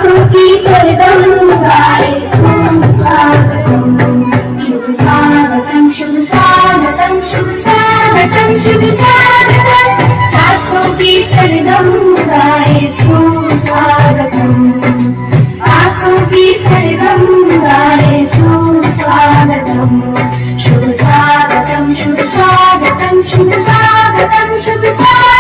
सासू की सरगम गाए सुस्वागतम शुभ स्वागतम शुभ स्वागतम शुभ स्वागतम शुभ स्वागतम सासू की सरगम गाए सुस्वागतम सासू की सरगम गाए सुस्वागतम शुभ स्वागतम शुभ स्वागतम शुभ स्वागतम शुभ स्वागतम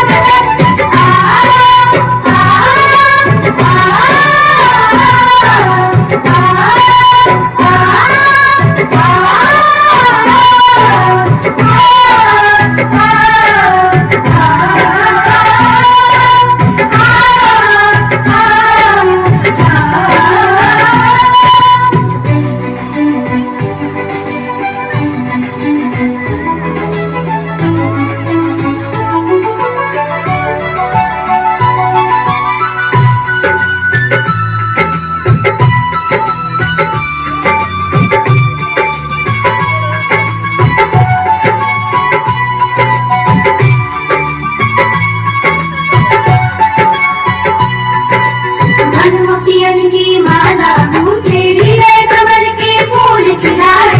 की माला मुझे हृदय कमल के फूल खिलाए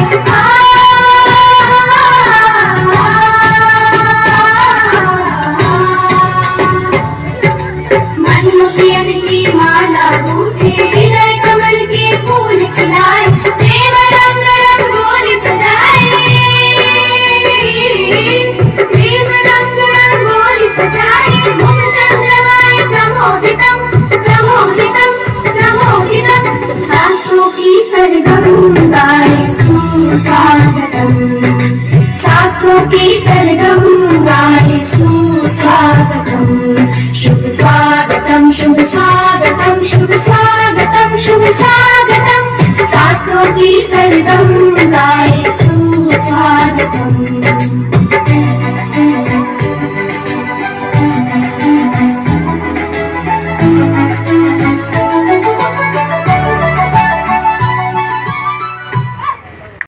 मनमुखियन की माला मुझे हृदय कमल के फूल खिलाए प्रेम रंग रंगोली सजाए प्रेम रंग रंगोली सजाए मुझ चंद्रमाय प्रमोदितम प्रमोदितम सासू की सरगम गाए सुस्वागतम सासू की सरगम गाए सुस्वागतम शुभ स्वागतम शुभ स्वागतम शुभ स्वागतम शुभ स्वागतम सासू की सरगम